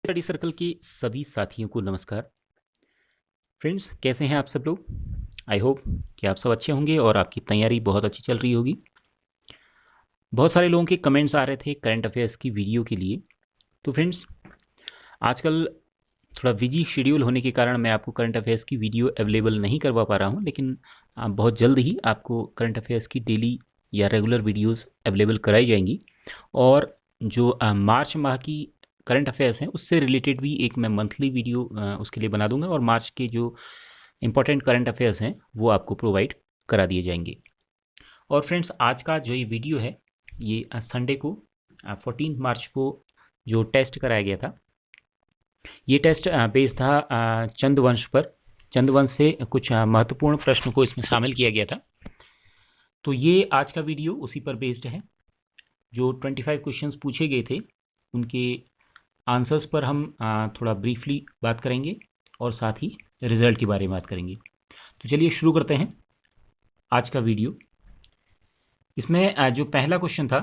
Study circle के सभी साथियों को नमस्कार। फ्रेंड्स, कैसे हैं आप सब लोग? आई होप कि आप सब अच्छे होंगे और आपकी तैयारी बहुत अच्छी चल रही होगी। बहुत सारे लोगों के कमेंट्स आ रहे थे करंट अफेयर्स की वीडियो के लिए। तो फ्रेंड्स, आजकल थोड़ा बिजी शेड्यूल होने के कारण मैं आपको करंट अफेयर्स की वीडियो अवेलेबल नहीं करवा पा रहा हूँ, लेकिन बहुत जल्द ही आपको करंट अफेयर्स की डेली या रेगुलर वीडियोस अवेलेबल कराई जाएंगी। और जो मार्च माह की करंट अफेयर्स हैं उससे रिलेटेड भी एक मैं मंथली वीडियो उसके लिए बना दूंगा, और मार्च के जो इंपॉर्टेंट करंट अफेयर्स हैं वो आपको प्रोवाइड करा दिए जाएंगे। और फ्रेंड्स, आज का जो ये वीडियो है ये संडे को 14 मार्च को जो टेस्ट कराया गया था, ये टेस्ट बेस्ड था चंद्रवंश पर। चंद्रवंश से कुछ महत्वपूर्ण प्रश्न को इसमें शामिल किया गया था। तो ये आज का वीडियो उसी पर बेस्ड है। जो 25 क्वेश्चंस पूछे गए थे उनके आंसर्स पर हम थोड़ा ब्रीफली बात करेंगे और साथ ही रिजल्ट के बारे में बात करेंगे। तो चलिए शुरू करते हैं आज का वीडियो। इसमें जो पहला क्वेश्चन था,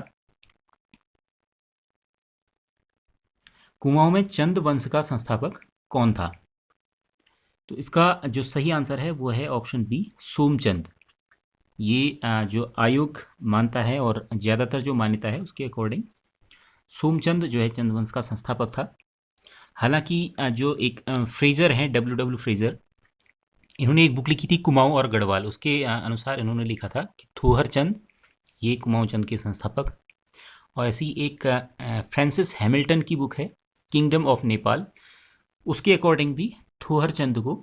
कुमाऊं में चंद वंश का संस्थापक कौन था? तो इसका जो सही आंसर है वो है ऑप्शन बी, सोमचंद। ये जो आयोग मानता है और ज़्यादातर जो मान्यता है उसके अकॉर्डिंग सोमचंद जो है चंद्रवंश का संस्थापक था। हालांकि जो एक फ्रेजर हैं, डब्ल्यू फ्रेजर, इन्होंने एक बुक लिखी थी कुमाऊं और गढ़वाल। उसके अनुसार इन्होंने लिखा था कि थोहर चंद ये कुमाऊं चंद के संस्थापक। और ऐसी एक फ्रांसिस हैमिल्टन की बुक है किंगडम ऑफ नेपाल, उसके अकॉर्डिंग भी थोहर चंद को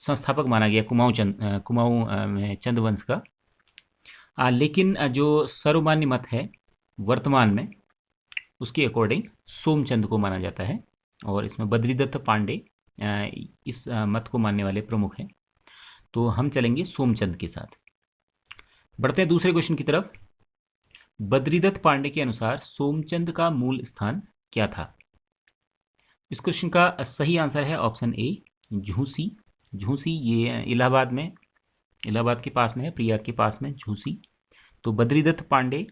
संस्थापक माना गया कुमाऊं में चंद वंश का। लेकिन जो सर्वमान्य मत है वर्तमान में, उसके अकॉर्डिंग सोमचंद को माना जाता है। और इसमें बद्रीदत्त पांडे इस मत को मानने वाले प्रमुख हैं। तो हम चलेंगे सोमचंद के साथ। बढ़ते हैं दूसरे क्वेश्चन की तरफ। बद्रीदत्त पांडे के अनुसार सोमचंद का मूल स्थान क्या था? इस क्वेश्चन का सही आंसर है ऑप्शन ए, झूसी। झूसी ये इलाहाबाद के पास में है, प्रयाग के पास में झूसी। तो बद्रीदत्त पांडे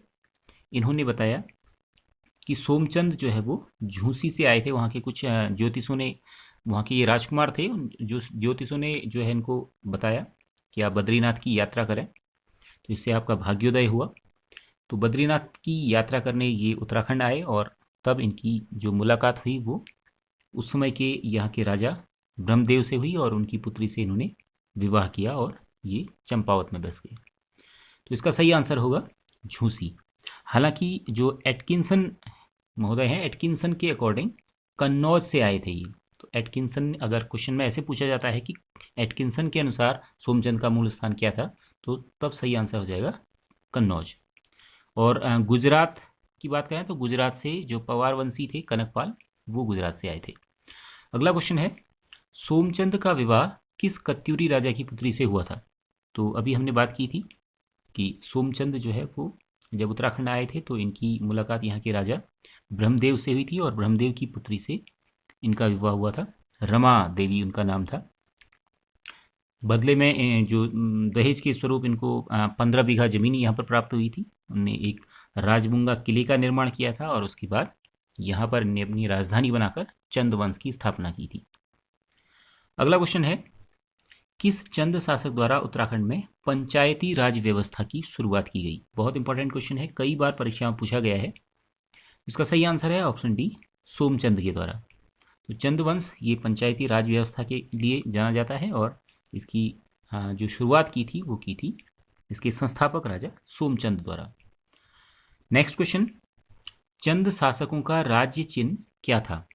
इन्होंने बताया कि सोमचंद जो है वो झूसी से आए थे। वहाँ के कुछ ज्योतिषों ने, वहाँ के ये राजकुमार थे, जो ज्योतिषों ने जो है इनको बताया कि आप बद्रीनाथ की यात्रा करें, तो इससे आपका भाग्योदय हुआ। तो बद्रीनाथ की यात्रा करने ये उत्तराखंड आए और तब इनकी जो मुलाकात हुई वो उस समय के यहाँ के राजा ब्रह्मदेव से हुई, और उनकी पुत्री से इन्होंने विवाह किया और ये चंपावत में बस गए। तो इसका सही आंसर होगा झूसी। हालांकि जो एटकिंसन महोदय हैं, एटकिंसन के अकॉर्डिंग कन्नौज से आए थे ये। तो एटकिंसन, अगर क्वेश्चन में ऐसे पूछा जाता है कि एटकिंसन के अनुसार सोमचंद का मूल स्थान क्या था, तो तब सही आंसर हो जाएगा कन्नौज। और गुजरात की बात करें तो गुजरात से जो पवार वंशी थे कनकपाल, वो गुजरात से आए थे। अगला क्वेश्चन है, सोमचंद का विवाह किस कत्यूरी राजा की पुत्री से हुआ था? तो अभी हमने बात की थी कि सोमचंद जो है वो जब उत्तराखंड आए थे तो इनकी मुलाकात यहाँ के राजा ब्रह्मदेव से हुई थी, और ब्रह्मदेव की पुत्री से इनका विवाह हुआ था। रमा देवी उनका नाम था। बदले में जो दहेज के स्वरूप इनको 15 बीघा ज़मीन यहाँ पर प्राप्त हुई थी। उनने एक राजबुंगा किले का निर्माण किया था और उसके बाद यहाँ पर इन्हें अपनी राजधानी बनाकर चंद वंश की स्थापना की थी। अगला क्वेश्चन है, किस चंद शासक द्वारा उत्तराखंड में पंचायती राज व्यवस्था की शुरुआत की गई? बहुत इंपॉर्टेंट क्वेश्चन है, कई बार परीक्षा में पूछा गया है। इसका सही आंसर है ऑप्शन डी, सोमचंद के द्वारा। तो चंदवंश ये पंचायती राज व्यवस्था के लिए जाना जाता है, और इसकी जो शुरुआत की थी वो की थी इसके संस्थापक राजा सोमचंद द्वारा। नेक्स्ट क्वेश्चन, चंद शासकों का राज्य चिन्ह क्या था?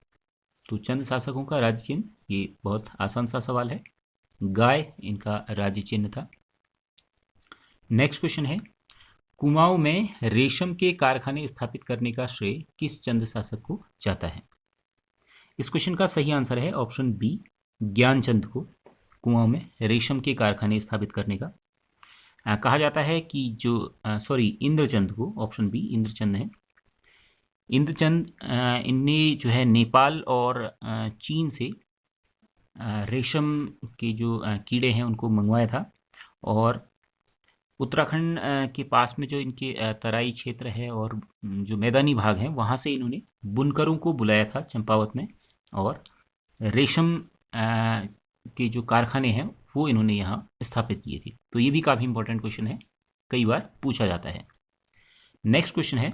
तो चंद शासकों का राज्य चिन्ह, ये बहुत आसान सा सवाल है, गाय इनका राज्य चिन्ह था। नेक्स्ट क्वेश्चन है, कुमाऊं में रेशम के कारखाने स्थापित करने का श्रेय किस चंद शासक को जाता है? इस क्वेश्चन का सही आंसर है ऑप्शन बी, ज्ञानचंद को कुमाऊं में रेशम के कारखाने स्थापित करने का कहा जाता है कि जो इंद्रचंद को, ऑप्शन बी इंद्रचंद है। इंद्रचंद इनने जो है नेपाल और चीन से रेशम के जो कीड़े हैं उनको मंगवाया था, और उत्तराखंड के पास में जो इनके तराई क्षेत्र है और जो मैदानी भाग हैं वहाँ से इन्होंने बुनकरों को बुलाया था चंपावत में, और रेशम के जो कारखाने हैं वो इन्होंने यहाँ स्थापित किए थे। तो ये भी काफ़ी इंपॉर्टेंट क्वेश्चन है, कई बार पूछा जाता है। नेक्स्ट क्वेश्चन है,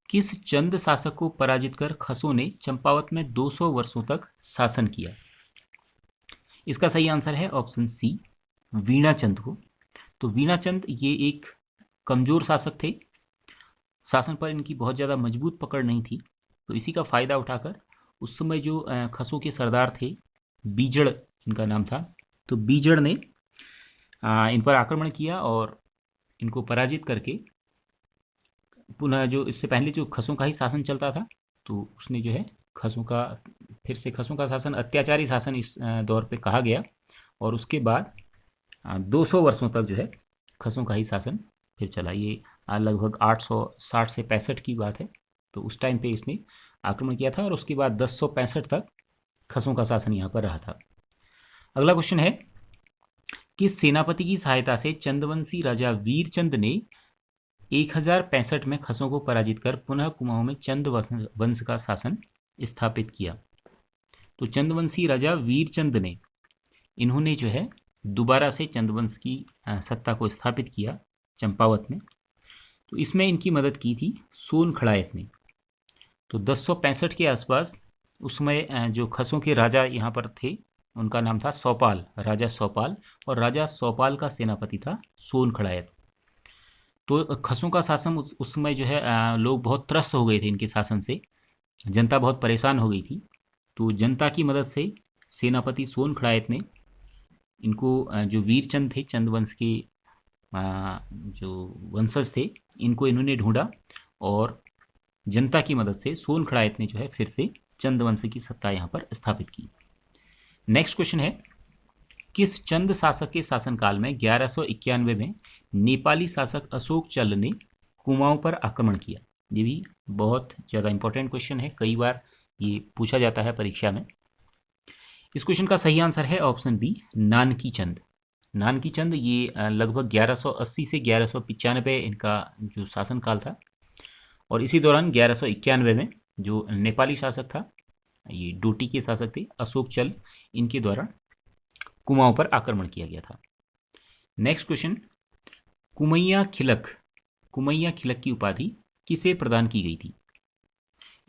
किस चंद शासक को पराजित कर खसों ने चंपावत में 200 वर्षों तक शासन किया? इसका सही आंसर है ऑप्शन सी, वीणाचंद को। तो वीणाचंद ये एक कमज़ोर शासक थे, शासन पर इनकी बहुत ज़्यादा मजबूत पकड़ नहीं थी, तो इसी का फ़ायदा उठाकर उस समय जो खसों के सरदार थे, बीजड़ इनका नाम था, तो बीजड़ ने इन पर आक्रमण किया और इनको पराजित करके पुनः, जो इससे पहले जो खसों का ही शासन चलता था, तो उसने जो है खसों का, फिर से खसों का शासन अत्याचारी शासन इस दौर पे कहा गया, और उसके बाद 200 वर्षों तक जो है खसों का ही शासन फिर चला। ये लगभग 860 से 65 की बात है, तो उस टाइम पे इसने आक्रमण किया था और उसके बाद 1065 तक खसों का शासन यहाँ पर रहा था। अगला क्वेश्चन है, किस सेनापति की सहायता से चंदवंशी राजा वीरचंद ने 1065 में खसों को पराजित कर पुनः कुमाऊं में चंद वंश का शासन स्थापित किया? तो चंदवंशी राजा वीरचंद ने, इन्होंने जो है दोबारा से चंदवंश की सत्ता को स्थापित किया चंपावत में। तो इसमें इनकी मदद की थी सोन खड़ायत ने। तो 1065 के आसपास उस समय जो खसों के राजा यहाँ पर थे उनका नाम था सौपाल, राजा सौपाल, और राजा सौपाल का सेनापति था सोन खड़ायत। तो खसों का शासन उस समय जो है लोग बहुत त्रस्त हो गए थे इनके शासन से, जनता बहुत परेशान हो गई थी। तो जनता की मदद से सेनापति सोन खड़ायत ने इनको, जो वीरचंद थे चंद के जो वंशज थे, इनको इन्होंने ढूंढा और जनता की मदद से सोन खड़ायत ने जो है फिर से चंद वंश की सत्ता यहाँ पर स्थापित की। नेक्स्ट क्वेश्चन है, किस चंद शासक के शासनकाल में 1191 में नेपाली शासक अशोक चल ने कुमाऊं पर आक्रमण किया? ये भी बहुत ज़्यादा इंपॉर्टेंट क्वेश्चन है, कई बार ये पूछा जाता है परीक्षा में। इस क्वेश्चन का सही आंसर है ऑप्शन बी, नानकी चंद। नानकी चंद ये लगभग 1180 से 1195 इनका जो शासनकाल था, और इसी दौरान 1191 में जो नेपाली शासक था, ये डोटी के शासक थे अशोक चल, इनके द्वारा कुमाऊं पर आक्रमण किया गया था। नेक्स्ट क्वेश्चन, कुमैया खिलक की उपाधि किसे प्रदान की गई थी?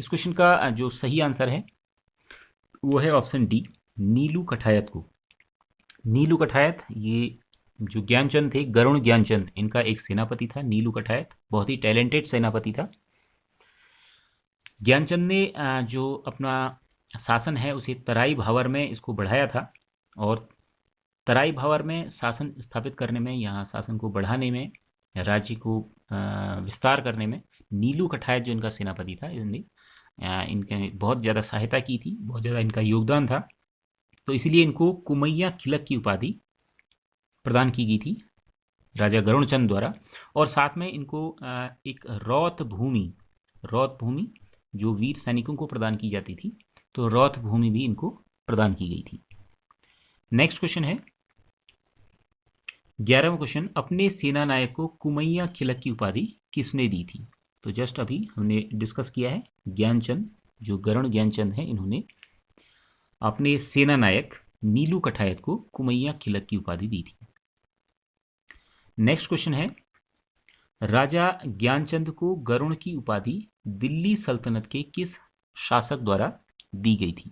इस क्वेश्चन का जो सही आंसर है वो है ऑप्शन डी, नीलू कठायत को। नीलू कठायत ये जो ज्ञानचंद थे, गरुण ज्ञानचंद, इनका एक सेनापति था नीलू कठायत, बहुत ही टैलेंटेड सेनापति था। ज्ञानचंद ने जो अपना शासन है उसे तराई भावर में इसको बढ़ाया था, और तराई भावर में शासन स्थापित करने में, यहाँ शासन को बढ़ाने में, राज्य को विस्तार करने में नीलू कठायत जो इनका सेनापति था, इन्होंने इनके बहुत ज़्यादा सहायता की थी, बहुत ज़्यादा इनका योगदान था। तो इसलिए इनको कुमैया खिलक की उपाधि प्रदान की गई थी राजा गरुणचंद द्वारा, और साथ में इनको एक रौत भूमि जो वीर सैनिकों को प्रदान की जाती थी, तो रौत भूमि भी इनको प्रदान की गई थी। नेक्स्ट क्वेश्चन है 11वां क्वेश्चन, अपने सेना नायक को कुमैया खिलक की उपाधि किसने दी थी? तो जस्ट अभी हमने डिस्कस किया है, ज्ञानचंद, जो गरुण ज्ञानचंद हैं, इन्होंने अपने सेना नायक नीलू कठायत को कुमैया खिलक की उपाधि दी थी। नेक्स्ट क्वेश्चन है, राजा ज्ञानचंद को गरुण की उपाधि दिल्ली सल्तनत के किस शासक द्वारा दी गई थी?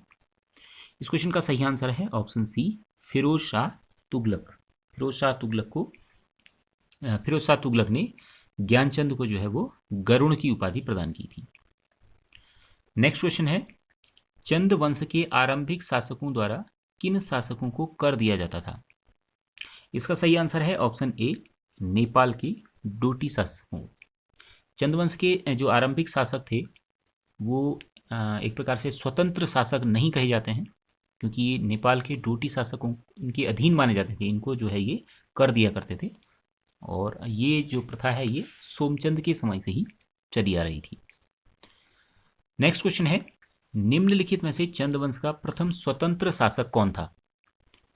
इस क्वेश्चन का सही आंसर है ऑप्शन सी, फिरोज शाह तुगलक। फिरोज शाह तुगलक ने ज्ञानचंद को जो है वो गरुण की उपाधि प्रदान की थी। नेक्स्ट क्वेश्चन है, चंद वंश के आरंभिक शासकों द्वारा किन शासकों को कर दिया जाता था? इसका सही आंसर है ऑप्शन ए, नेपाल के डोटी शासकों। चंदवंश के जो आरंभिक शासक थे वो एक प्रकार से स्वतंत्र शासक नहीं कहे जाते हैं, क्योंकि ये नेपाल के डोटी शासकों इनके अधीन माने जाते थे, इनको जो है ये कर दिया करते थे, और ये जो प्रथा है ये सोमचंद के समय से ही चली आ रही थी। नेक्स्ट क्वेश्चन है, निम्नलिखित में से चंदवंश का प्रथम स्वतंत्र शासक कौन था?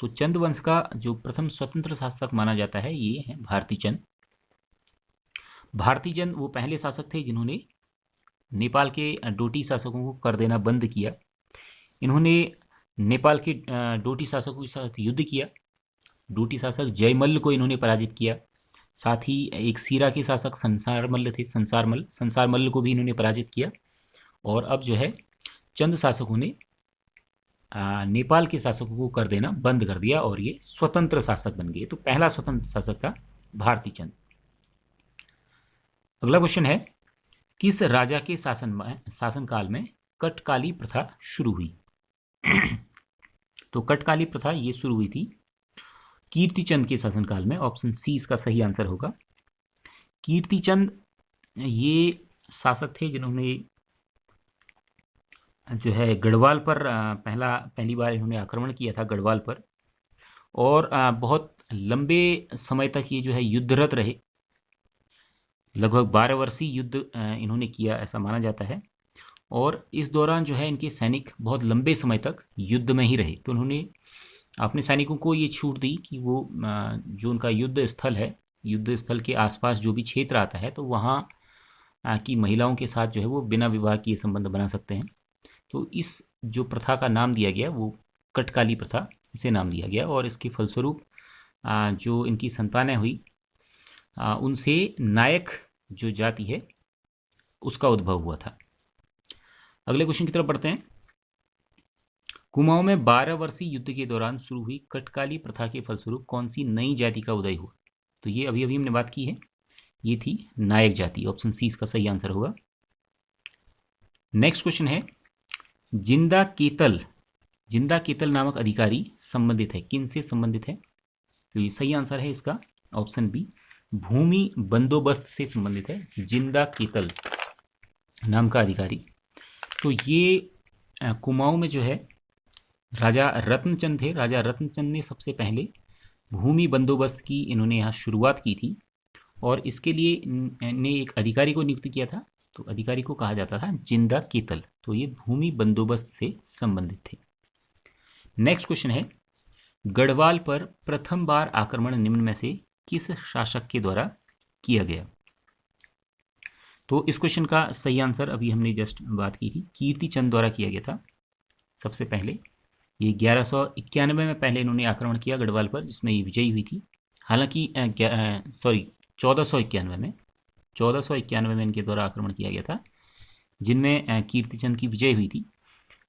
तो चंदवंश का जो प्रथम स्वतंत्र शासक माना जाता है ये है भारती चंद। भारती चंद वो पहले शासक थे जिन्होंने नेपाल के डोटी शासकों को कर देना बंद किया। इन्होंने नेपाल के डोटी शासकों के साथ युद्ध किया। डोटी शासक जयमल्ल को इन्होंने पराजित किया। साथ ही एक सीरा के शासक संसारमल्ल थे, संसारमल्ल को भी इन्होंने पराजित किया। और अब जो है चंद शासकों ने नेपाल के शासकों को कर देना बंद कर दिया और ये स्वतंत्र शासक बन गए। तो पहला स्वतंत्र शासक था भारती चंद। अगला क्वेश्चन है, किस राजा के शासनकाल में कटकाली प्रथा शुरू हुई? तो कटकाली प्रथा ये शुरू हुई थी कीर्तिचंद के शासनकाल में। ऑप्शन सी इसका सही आंसर होगा। कीर्तिचंद ये शासक थे जिन्होंने जो है गढ़वाल पर पहली बार इन्होंने आक्रमण किया था गढ़वाल पर, और बहुत लंबे समय तक ये जो है युद्धरत रहे। लगभग 12 वर्षीय युद्ध इन्होंने किया ऐसा माना जाता है। और इस दौरान जो है इनके सैनिक बहुत लंबे समय तक युद्ध में ही रहे। तो उन्होंने अपने सैनिकों को ये छूट दी कि वो जो उनका युद्ध स्थल है, युद्ध स्थल के आसपास जो भी क्षेत्र आता है, तो वहाँ की महिलाओं के साथ जो है वो बिना विवाह किए संबंध बना सकते हैं। तो इस जो प्रथा का नाम दिया गया वो कटकाली प्रथा इसे नाम दिया गया। और इसके फलस्वरूप जो इनकी संतानें हुई उनसे नायक जो जाति है उसका उद्भव हुआ था। अगले क्वेश्चन की तरफ बढ़ते हैं। कुमाऊं में 12 वर्षीय युद्ध के दौरान शुरू हुई कटकाली प्रथा के फलस्वरूप कौन सी नई जाति का उदय हुआ? तो ये अभी अभी हमने बात की है, ये थी नायक जाति। ऑप्शन सी इसका सही आंसर होगा। नेक्स्ट क्वेश्चन है, जिंदा केतल नामक अधिकारी संबंधित है, किन से संबंधित है? तो ये सही आंसर है इसका ऑप्शन बी, भूमि बंदोबस्त से संबंधित है जिंदा केतल नाम का अधिकारी। तो ये कुमाऊं में जो है राजा रत्नचंद थे। राजा रत्नचंद ने सबसे पहले भूमि बंदोबस्त की इन्होंने यहाँ शुरुआत की थी, और इसके लिए इन्हें एक अधिकारी को नियुक्त किया था। तो अधिकारी को कहा जाता था जिंदा केतल। तो ये भूमि बंदोबस्त से संबंधित थे। नेक्स्ट क्वेश्चन है, गढ़वाल पर प्रथम बार आक्रमण निम्न में से किस शासक के द्वारा किया गया? तो इस क्वेश्चन का सही आंसर अभी हमने जस्ट बात की थी, कीर्तिचंद द्वारा किया गया था सबसे पहले। ये 1191 में पहले इन्होंने आक्रमण किया गढ़वाल पर, जिसमें ये विजयी हुई थी। हालांकि 1491 में इनके द्वारा आक्रमण किया गया था, जिनमें कीर्तिचंद की विजय हुई थी।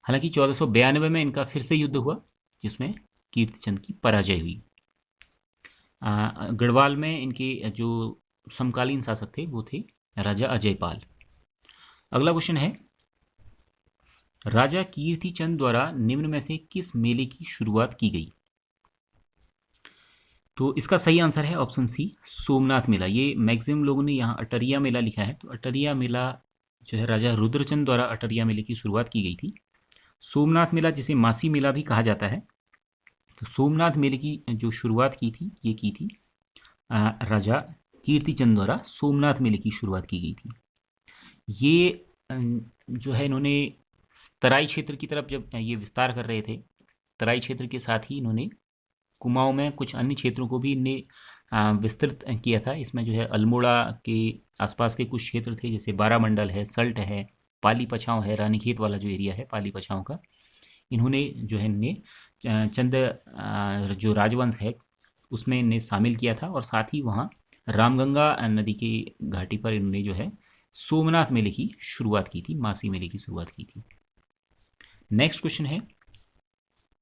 हालांकि 1492 में इनका फिर से युद्ध हुआ, जिसमें कीर्तिचंद की पराजय हुई। गढ़वाल में इनके जो समकालीन शासक थे वो थे राजा अजयपाल। अगला क्वेश्चन है, राजा कीर्तिचंद द्वारा निम्न में से किस मेले की शुरुआत की गई? तो इसका सही आंसर है ऑप्शन सी, सोमनाथ मेला। ये मैक्सिमम लोगों ने यहाँ अटरिया मेला लिखा है, तो अटरिया मेला जो है राजा रुद्रचंद द्वारा अटरिया मेले की शुरुआत की गई थी। सोमनाथ मेला जिसे मासी मेला भी कहा जाता है, तो सोमनाथ मेले की जो शुरुआत की थी ये की थी राजा कीर्तिचंद द्वारा सोमनाथ मेले की शुरुआत की गई थी। ये जो है इन्होंने तराई क्षेत्र की तरफ जब ये विस्तार कर रहे थे, तराई क्षेत्र के साथ ही इन्होंने कुमाऊं में कुछ अन्य क्षेत्रों को भी इन्हें विस्तृत किया था। इसमें जो है अल्मोड़ा के आसपास के कुछ क्षेत्र थे, जैसे बारामंडल है, सल्ट है, पाली पछाव है, रानीखेत वाला जो एरिया है पाली पछाव का, इन्होंने जो है इन्हें चंद जो राजवंश है उसमें इन्हें शामिल किया था। और साथ ही वहाँ रामगंगा नदी की घाटी पर इन्होंने जो है सोमनाथ मेले की शुरुआत की थी, मासी मेले की शुरुआत की थी। नेक्स्ट क्वेश्चन है,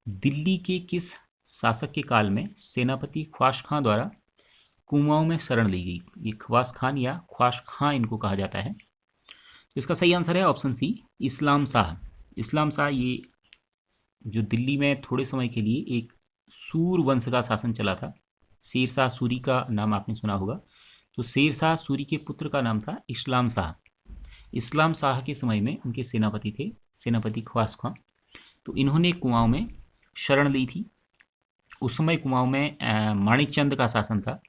दिल्ली के किस शासक के काल में सेनापति ख्वास खां द्वारा कुमाऊं में शरण ली गई? ये ख्वास खान या ख्वास खां इनको कहा जाता है। तो इसका सही आंसर है ऑप्शन सी, इस्लाम शाह। इस्लाम शाह ये जो दिल्ली में थोड़े समय के लिए एक सूर वंश का शासन चला था, शेरशाह सूरी का नाम आपने सुना होगा। तो शेरशाह सूरी के पुत्र का नाम था इस्लाम शाह। इस्लाम शाह के समय में उनके सेनापति थे सेनापति ख्वास खां। तो इन्होंने कुमाऊं में शरण ली थी। उस समय कुमाऊं में माणिक चंद का शासन था।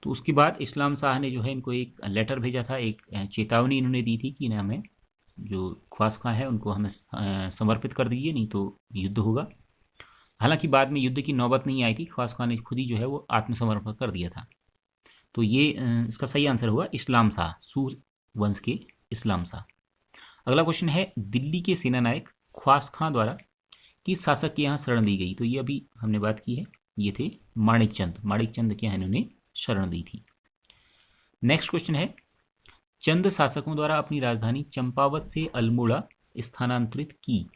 तो उसके बाद इस्लाम शाह ने जो है इनको एक लेटर भेजा था, एक चेतावनी इन्होंने दी थी कि ना हमें जो ख्वास खां है उनको हमें समर्पित कर दीजिए, नहीं तो युद्ध होगा। हालांकि बाद में युद्ध की नौबत नहीं आई थी, ख्वास खां ने खुद ही जो है वो आत्मसमर्पण कर दिया था। तो ये इसका सही आंसर हुआ इस्लाम शाह, सूर वंश के इस्लाम शाह। अगला क्वेश्चन है, दिल्ली के सेनानायक ख्वास खां द्वारा किस शासक के यहाँ शरण दी गई? तो ये अभी हमने बात की है, ये थे माणिक चंद। माणिक चंद के यहाँ इन्होंने शरण दी थी। नेक्स्ट क्वेश्चन है, चंद शासकों द्वारा अपनी राजधानी चंपावत से अल्मोड़ा स्थानांतरित की।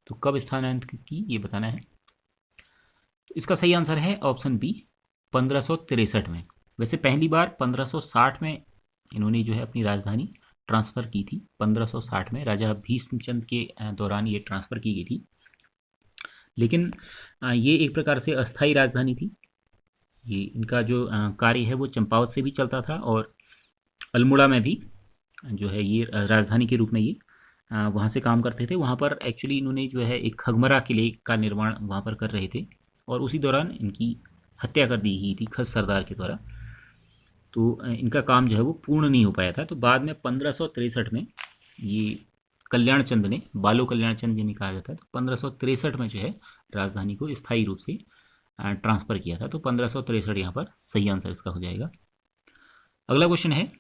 तो कब स्थानांतरित की ये बताना है। तो इसका सही आंसर है ऑप्शन बी, 1563 में। वैसे पहली बार 1560 में इन्होंने जो है अपनी राजधानी ट्रांसफ़र की थी। 1560 में राजा भीष्मचंद के दौरान ये ट्रांसफ़र की गई थी, लेकिन ये एक प्रकार से अस्थायी राजधानी थी। ये इनका जो कार्य है वो चंपावत से भी चलता था और अल्मोड़ा में भी जो है ये राजधानी के रूप में ये वहाँ से काम करते थे। वहाँ पर एक्चुअली इन्होंने जो है एक खगमरा किले का निर्माण वहाँ पर कर रहे थे और उसी दौरान इनकी हत्या कर दी गई थी खस सरदार के द्वारा। तो इनका काम जो है वो पूर्ण नहीं हो पाया था। तो बाद में 1563 में ये कल्याण चंद ने, बालो कल्याण चंद जिन्हें कहा जाता है, तो 1563 में जो है राजधानी को स्थायी रूप से ट्रांसफ़र किया था। तो 1563 यहाँ पर सही आंसर इसका हो जाएगा। अगला क्वेश्चन है,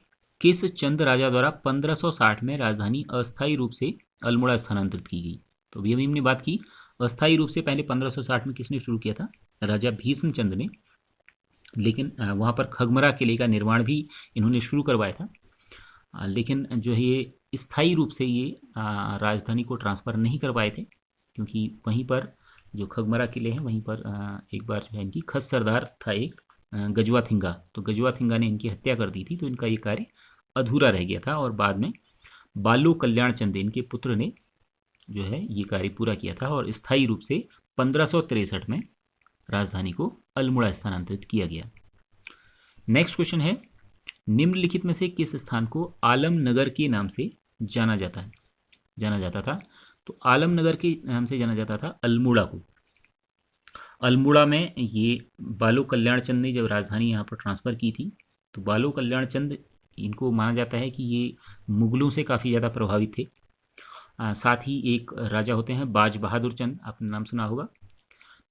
किस चंद राजा द्वारा 1560 में राजधानी अस्थायी रूप से अल्मोड़ा स्थानांतरित की गई? तो अभी हमने बात की, अस्थायी रूप से पहले 1560 में किसने शुरू किया था? राजा भीष्मचंद ने। लेकिन वहाँ पर खगमरा किले का निर्माण भी इन्होंने शुरू करवाया था, लेकिन जो है ये स्थायी रूप से ये राजधानी को ट्रांसफ़र नहीं कर पाए थे, क्योंकि वहीं पर जो खगमरा किले हैं वहीं पर एक बार जो है इनकी खस सरदार था एक गजवाथिंगा, तो गजवाथिंगा ने इनकी हत्या कर दी थी। तो इनका ये कार्य अधूरा रह गया था और बाद में बालो कल्याण चंद इनके पुत्र ने जो है ये कार्य पूरा किया था और स्थायी रूप से 1563 में राजधानी को अल्मोड़ा स्थानांतरित किया गया। नेक्स्ट क्वेश्चन है, निम्नलिखित में से किस स्थान को आलमनगर के नाम से जाना जाता था? तो आलमनगर के नाम से जाना जाता था अल्मोड़ा को। अल्मोड़ा में ये बालो कल्याण चंद ने जब राजधानी यहाँ पर ट्रांसफ़र की थी, तो बालो कल्याण चंद इनको माना जाता है कि ये मुग़लों से काफ़ी ज़्यादा प्रभावित थे। साथ ही एक राजा होते हैं बाज बहादुर चंद, आपने नाम सुना होगा।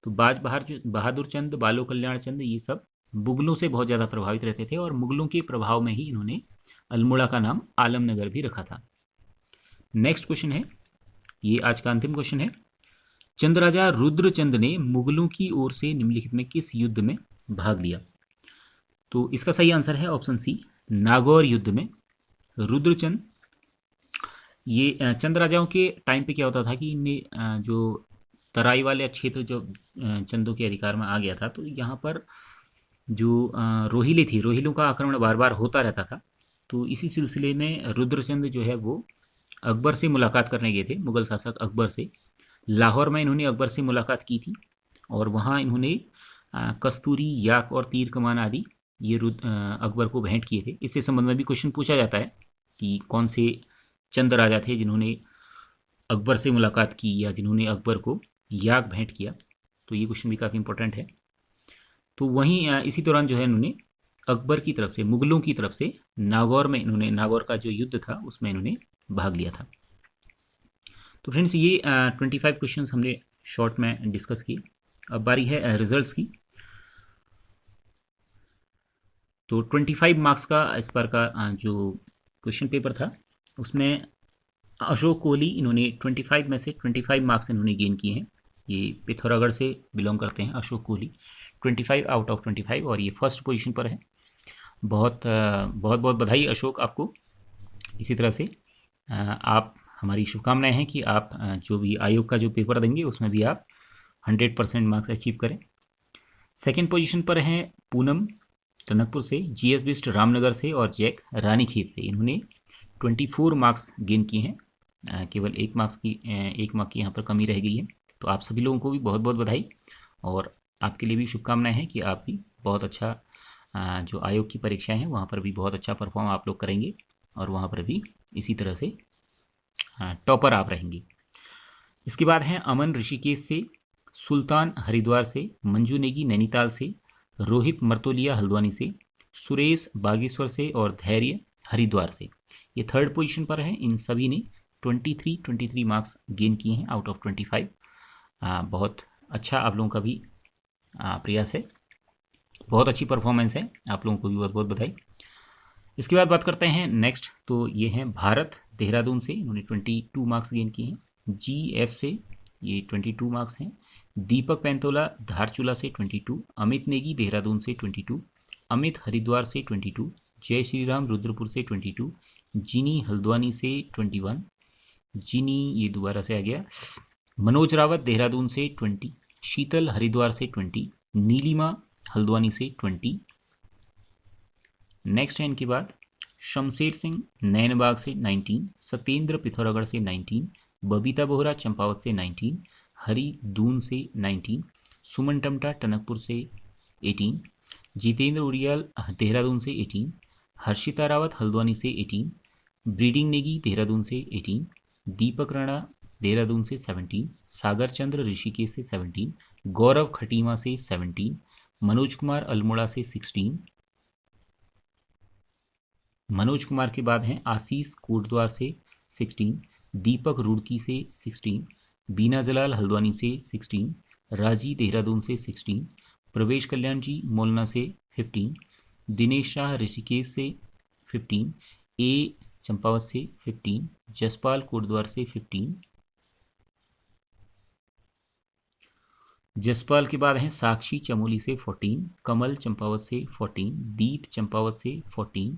तो बाज बहादुर चंद, बालो कल्याण चंद, ये सब मुग़लों से बहुत ज़्यादा प्रभावित रहते थे और मुग़लों के प्रभाव में ही इन्होंने अल्मोड़ा का नाम आलमनगर भी रखा था। नेक्स्ट क्वेश्चन है, ये आज का अंतिम क्वेश्चन है, चंद राजा रुद्रचंद ने मुग़लों की ओर से निम्नलिखित में किस युद्ध में भाग लिया? तो इसका सही आंसर है ऑप्शन सी, नागौर युद्ध में। रुद्रचंद, ये चंद राजाओं के टाइम पे क्या होता था कि इनने जो तराई वाले क्षेत्र जो चंदों के अधिकार में आ गया था, तो यहाँ पर जो रोहिले थी, रोहिलों का आक्रमण बार बार होता रहता था। तो इसी सिलसिले में रुद्रचंद जो है वो अकबर से मुलाकात करने गए थे, मुग़ल शासक अकबर से। लाहौर में इन्होंने अकबर से मुलाकात की थी और वहाँ इन्होंने कस्तूरी, याक और तीर कमान आदि ये अकबर को भेंट किए थे। इससे संबंध में भी क्वेश्चन पूछा जाता है कि कौन से चंद राजा थे जिन्होंने अकबर से मुलाकात की या जिन्होंने अकबर को याक भेंट किया। तो ये क्वेश्चन भी काफ़ी इंपॉर्टेंट है। तो वहीं इसी दौरान जो है इन्होंने अकबर की तरफ से, मुग़लों की तरफ से नागौर में इन्होंने, नागौर का जो युद्ध था उसमें इन्होंने भाग लिया था। तो फ्रेंड्स ये 25 क्वेश्चंस हमने शॉर्ट में डिस्कस किए। अब बारी है रिजल्ट्स की। तो 25 मार्क्स का इस बार का जो क्वेश्चन पेपर था उसमें अशोक कोहली, इन्होंने 25 में से 25 मार्क्स इन्होंने गेन किए हैं। ये पिथौरागढ़ से बिलोंग करते हैं अशोक कोहली, 25 आउट ऑफ 25 और ये फर्स्ट पोजीशन पर है। बहुत बहुत बधाई अशोक आपको। इसी तरह से आप, हमारी शुभकामनाएं हैं कि आप जो भी आयोग का जो पेपर देंगे उसमें भी आप 100% मार्क्स अचीव करें। सेकंड पोजीशन पर हैं पूनम टनकपुर से, जीएस बिस्ट रामनगर से और जैक रानीखेत से। इन्होंने 24 मार्क्स गेन किए हैं। केवल 1 मार्क की यहाँ पर कमी रह गई है। तो आप सभी लोगों को भी बहुत बहुत बधाई और आपके लिए भी शुभकामनाएं हैं कि आप भी बहुत अच्छा जो आयोग की परीक्षाएं हैं वहाँ पर भी बहुत अच्छा परफॉर्म आप लोग करेंगे और वहाँ पर भी इसी तरह से टॉपर आप रहेंगे। इसके बाद हैं अमन ऋषिकेश से, सुल्तान हरिद्वार से, मंजू नेगी नैनीताल से, रोहित मर्तोलिया हल्द्वानी से, सुरेश बागेश्वर से और धैर्य हरिद्वार से। ये थर्ड पोजीशन पर हैं। इन सभी ने 23 मार्क्स गेन किए हैं आउट ऑफ 25। बहुत अच्छा आप लोगों का भी प्रयास है। बहुत अच्छी परफॉर्मेंस है, आप लोगों को भी बहुत बहुत बधाई। इसके बाद बात करते हैं नेक्स्ट, तो ये हैं भारत देहरादून से, इन्होंने 22 मार्क्स गेन किए हैं। GF से ये 22 मार्क्स हैं। दीपक पेंतोला धारचूला से 22, अमित नेगी देहरादून से 22, अमित हरिद्वार से 22, जय श्री राम रुद्रपुर से 22, जिनी हल्द्वानी से 21, जिनी ये दोबारा से आ गया, मनोज रावत देहरादून से 20, शीतल हरिद्वार से 20, नीलिमा हल्द्वानी से 20। नेक्स्ट है इनके बाद शमशेर सिंह नैनबाग से 19, सत्येंद्र पिथौरागढ़ से 19, बबीता बोहरा चंपावत से 19, हरि दून से 19, सुमन टमटा टनकपुर से 18, जितेंद्र उड़ियाल देहरादून से 18, हर्षिता रावत हल्द्वानी से 18, ब्रीडिंग नेगी देहरादून से 18, दीपक राणा देहरादून से 17, सागर चंद्र ऋषिकेश से 17, गौरव खटीमा से 17, मनोज कुमार अल्मोड़ा से 16, मनोज कुमार के बाद हैं आशीष कोटद्वार से 16, दीपक रुड़की से 16, बीना जलाल हल्द्वानी से 16, राजी देहरादून से 16, प्रवेश कल्याण जी मोलना से 15, दिनेश शाह ऋषिकेश से 15, ए चंपावत से 15, जसपाल कोटद्वार से 15। जसपाल के बाद हैं साक्षी चमोली से 14, कमल चंपावत से 14, दीप चंपावत से 14,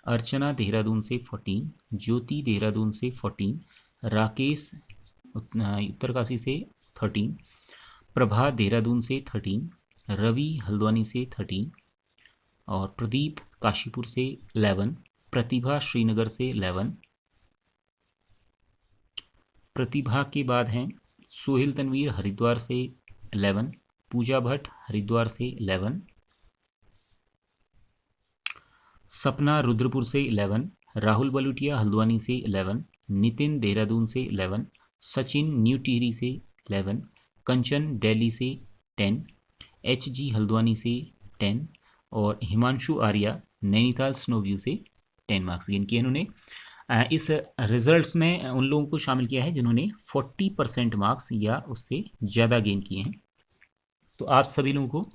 अर्चना देहरादून से 14, ज्योति देहरादून से 14, राकेश उत्तरकाशी से 13, प्रभा देहरादून से 13, रवि हल्द्वानी से 13 और प्रदीप काशीपुर से 11, प्रतिभा श्रीनगर से 11। प्रतिभा के बाद हैं सोहेल तनवीर हरिद्वार से 11, पूजा भट्ट हरिद्वार से 11, सपना रुद्रपुर से 11, राहुल बलूटिया हल्द्वानी से 11, नितिन देहरादून से 11, सचिन न्यू टिहरी से 11, कंचन दिल्ली से 10, HG हल्द्वानी से 10 और हिमांशु आर्या नैनीताल स्नो व्यू से 10 मार्क्स गेन किए इन्होंने। इस रिजल्ट्स में उन लोगों को शामिल किया है जिन्होंने 40% मार्क्स या उससे ज़्यादा गेन किए हैं। तो आप सभी लोगों को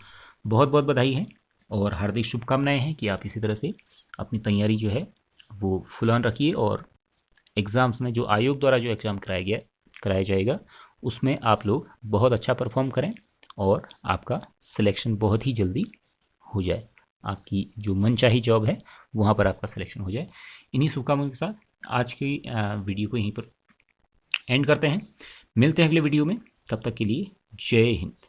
बहुत बहुत बधाई है और हार्दिक शुभकामनाएं हैं कि आप इसी तरह से अपनी तैयारी जो है वो फुल ऑन रखिए और एग्ज़ाम्स में जो आयोग द्वारा जो एग्ज़ाम कराया जाएगा उसमें आप लोग बहुत अच्छा परफॉर्म करें और आपका सिलेक्शन बहुत ही जल्दी हो जाए, आपकी जो मनचाही जॉब है वहाँ पर आपका सिलेक्शन हो जाए। इन्हीं शुभकामनाओं के साथ आज की वीडियो को यहीं पर एंड करते हैं। मिलते हैं अगले वीडियो में, तब तक के लिए जय हिंद।